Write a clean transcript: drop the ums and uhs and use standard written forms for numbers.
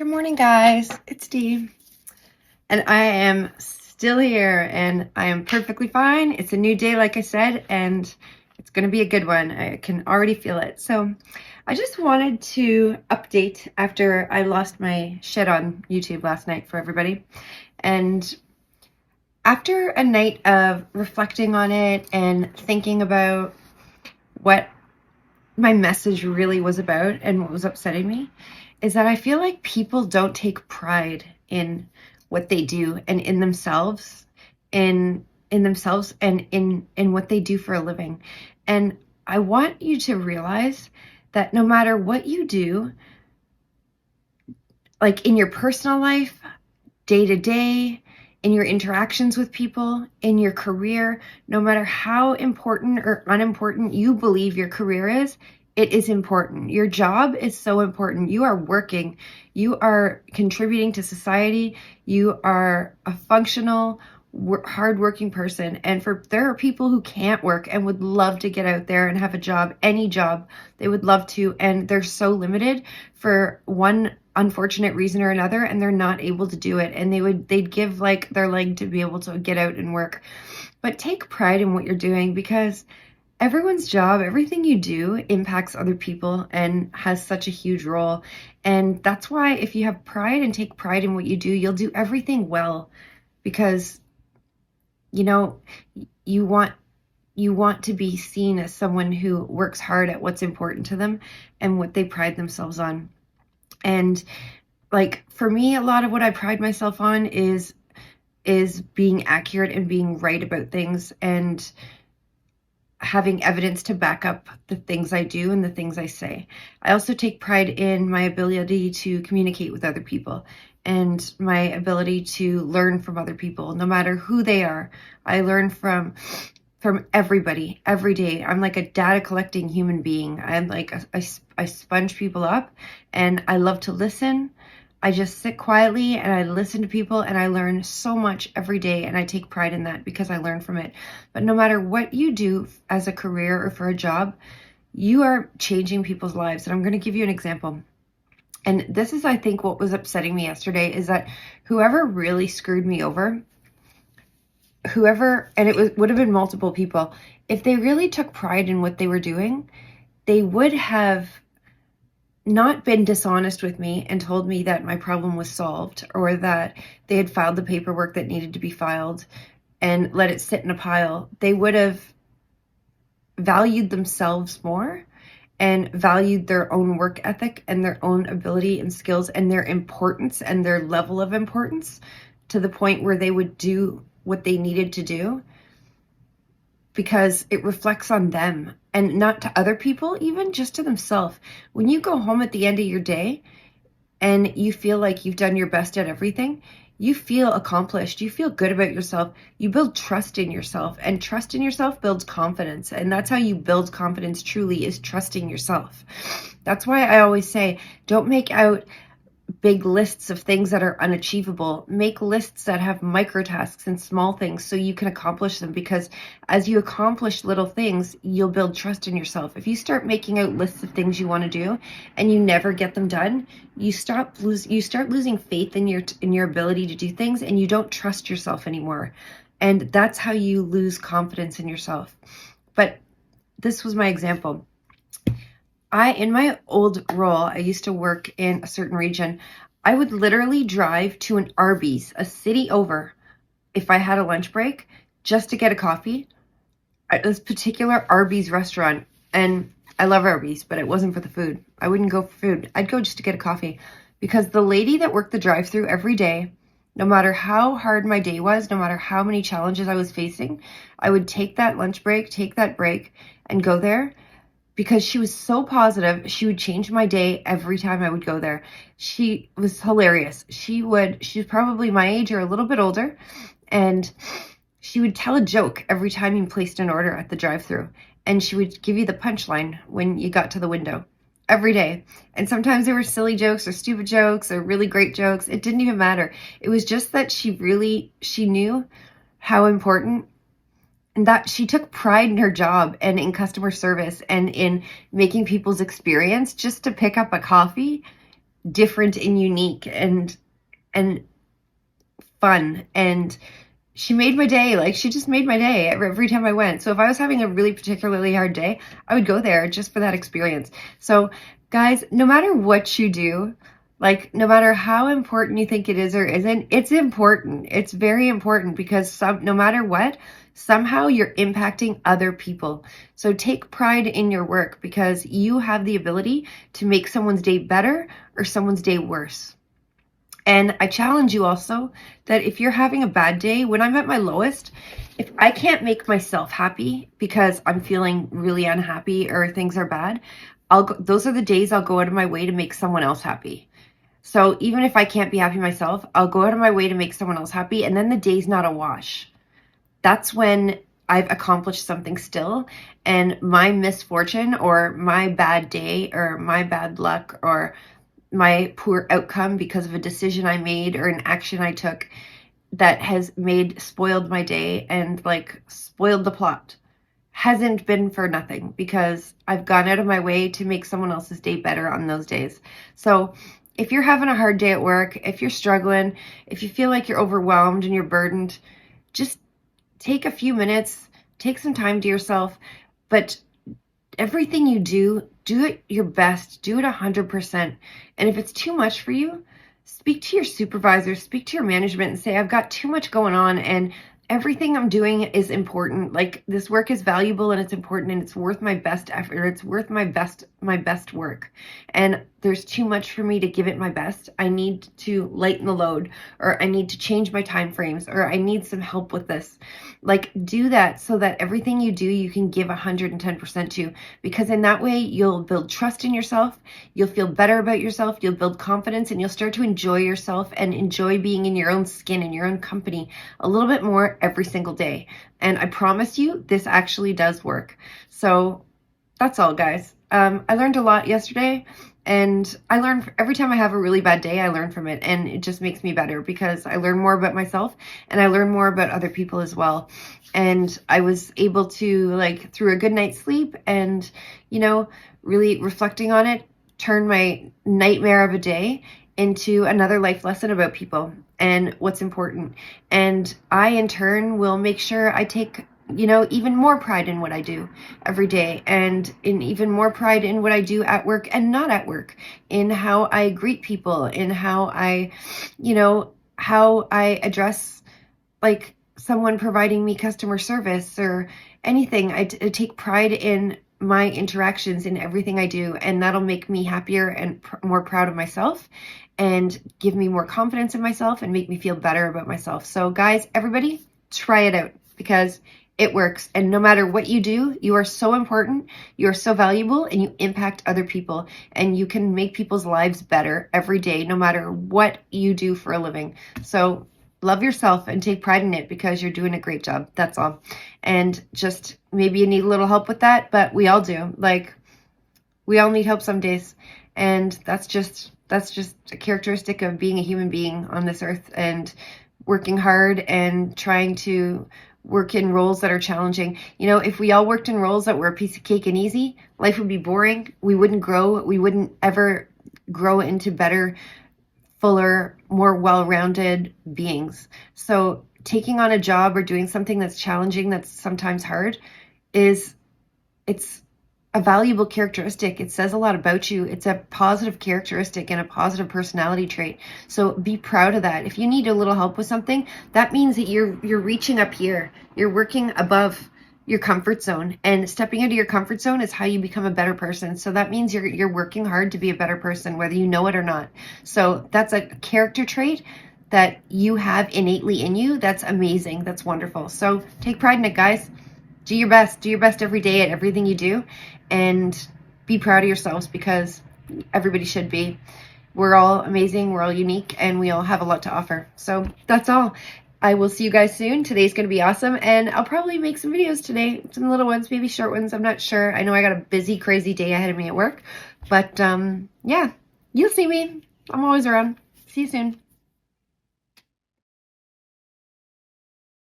Good morning, guys. It's Dee, and I am still here, and I am perfectly fine. It's a new day, like I said, and it's going to be a good one. I can already feel it. So I just wanted to update after I lost my shit on YouTube last night for everybody. And after a night of reflecting on it and thinking about what my message really was about and what was upsetting me, is that I feel like people don't take pride in what they do and in themselves, in themselves and in what they do for a living. And I want you to realize that no matter what you do, like in your personal life, day to day, in your interactions with people, in your career, no matter how important or unimportant you believe your career is, it is important. Your job is so important. You are working. You are contributing to society. You are a functional, hardworking person. And there are people who can't work and would love to get out there and have a job, any job. They would love to, and they're so limited for one unfortunate reason or another, and they're not able to do it. And they'd give like their leg to be able to get out and work. But take pride in what you're doing, because everyone's job, everything you do impacts other people and has such a huge role. And that's why if you have pride and take pride in what you do, you'll do everything well, because you want to be seen as someone who works hard at what's important to them and what they pride themselves on. And like for me, a lot of what I pride myself on is being accurate and being right about things and having evidence to back up the things I do and the things I say. I also take pride in my ability to communicate with other people and my ability to learn from other people, no matter who they are. I learn from everybody every day. I'm like a data collecting human being. I'm like I sponge people up, and I love to listen. I just sit quietly and I listen to people, and I learn so much every day, and I take pride in that because I learn from it. But no matter what you do as a career or for a job, you are changing people's lives. And I'm going to give you an example. And this is, I think, what was upsetting me yesterday, is that whoever really screwed me over, and would have been multiple people, if they really took pride in what they were doing, they would have not been dishonest with me and told me that my problem was solved, or that they had filed the paperwork that needed to be filed and let it sit in a pile. They would have valued themselves more and valued their own work ethic and their own ability and skills and their importance and their level of importance, to the point where they would do what they needed to do because it reflects on them and not to other people, even just to themselves. When you go home at the end of your day and you feel like you've done your best at everything, you feel accomplished. You feel good about yourself. You build trust in yourself, and trust in yourself builds confidence. And that's how you build confidence truly, is trusting yourself. That's why I always say, don't make out big lists of things that are unachievable. Make lists that have micro tasks and small things so you can accomplish them, because as you accomplish little things, you'll build trust in yourself. If you start making out lists of things you want to do and you never get them done, you start losing faith in your ability to do things, and you don't trust yourself anymore. And that's how you lose confidence in yourself. But this was my example. In my old role, I used to work in a certain region. I would literally drive to an Arbys, a city over, if I had a lunch break, just to get a coffee at this particular Arbys restaurant. And I love Arbys, but it wasn't for the food. I wouldn't go for food. I'd go just to get a coffee, because the lady that worked the drive-thru every day, no matter how hard my day was, no matter how many challenges I was facing, I would take that lunch break, take that break, and go there, because she was so positive. She would change my day every time I would go there. She was hilarious. She was probably my age or a little bit older, and she would tell a joke every time you placed an order at the drive-thru, and she would give you the punchline when you got to the window every day. And sometimes they were silly jokes or stupid jokes or really great jokes. It didn't even matter. It was just that she knew how important, and that she took pride in her job and in customer service and in making people's experience, just to pick up a coffee different and unique and fun. And she made my day. Like, she just made my day every time I went. So if I was having a really particularly hard day, I would go there just for that experience. So guys, no matter what you do, like, no matter how important you think it is or isn't, it's important. It's very important, because no matter what, somehow you're impacting other people. So take pride in your work, because you have the ability to make someone's day better or someone's day worse. And I challenge you also that if you're having a bad day, when I'm at my lowest, if I can't make myself happy because I'm feeling really unhappy or things are bad, those are the days I'll go out of my way to make someone else happy. So even if I can't be happy myself, I'll go out of my way to make someone else happy, and then the day's not a wash. That's when I've accomplished something still, and my misfortune or my bad day or my bad luck or my poor outcome because of a decision I made or an action I took that has spoiled my day and like spoiled the plot hasn't been for nothing, because I've gone out of my way to make someone else's day better on those days. So if you're having a hard day at work, if you're struggling, if you feel like you're overwhelmed and you're burdened, just take a few minutes, take some time to yourself, but everything you do it your best, do it 100%. And if it's too much for you, speak to your supervisor, speak to your management and say, I've got too much going on and everything I'm doing is important. Like, this work is valuable and it's important and it's worth my best effort. It's worth my best work. And there's too much for me to give it my best. I need to lighten the load, or I need to change my time frames, or I need some help with this. Like, do that so that everything you do, you can give 110% to, because in that way you'll build trust in yourself. You'll feel better about yourself. You'll build confidence and you'll start to enjoy yourself and enjoy being in your own skin, in your own company a little bit more every single day. And I promise you, this actually does work. So that's all, guys. I learned a lot yesterday, and I learn every time I have a really bad day, I learn from it, and it just makes me better because I learn more about myself and I learn more about other people as well. And I was able to, like, through a good night's sleep and, really reflecting on it, turn my nightmare of a day into another life lesson about people and what's important. And I, in turn, will make sure I take even more pride in what I do every day, and in even more pride in what I do at work and not at work, in how I greet people, in how I address, like, someone providing me customer service or anything. I take pride in my interactions in everything I do, and that'll make me happier and more proud of myself and give me more confidence in myself and make me feel better about myself. So guys, everybody, try it out, because it works. And no matter what you do, you are so important, you are so valuable, and you impact other people, and you can make people's lives better every day, no matter what you do for a living. So love yourself and take pride in it, because you're doing a great job. That's all. And just, maybe you need a little help with that, but we all do. Like, we all need help some days. And that's just a characteristic of being a human being on this earth, and working hard and trying to work in roles that are challenging. If we all worked in roles that were a piece of cake and easy, life would be boring. We wouldn't grow. We wouldn't ever grow into better, fuller, more well-rounded beings. So taking on a job or doing something that's challenging, that's sometimes hard, it's a valuable characteristic. It says a lot about you. It's a positive characteristic and a positive personality trait. So be proud of that. If you need a little help with something, that means that you're reaching up here. You're working above your comfort zone, and stepping into your comfort zone is how you become a better person. So that means you're working hard to be a better person, whether you know it or not. So that's a character trait that you have innately in you. That's amazing. That's wonderful. So take pride in it, guys. Do your best. Do your best every day at everything you do, and be proud of yourselves, because everybody should be. We're all amazing. We're all unique, and we all have a lot to offer. So that's all. I will see you guys soon. Today's going to be awesome, and I'll probably make some videos today. Some little ones, maybe short ones. I'm not sure. I know I got a busy, crazy day ahead of me at work, but yeah, you'll see me. I'm always around. See you soon.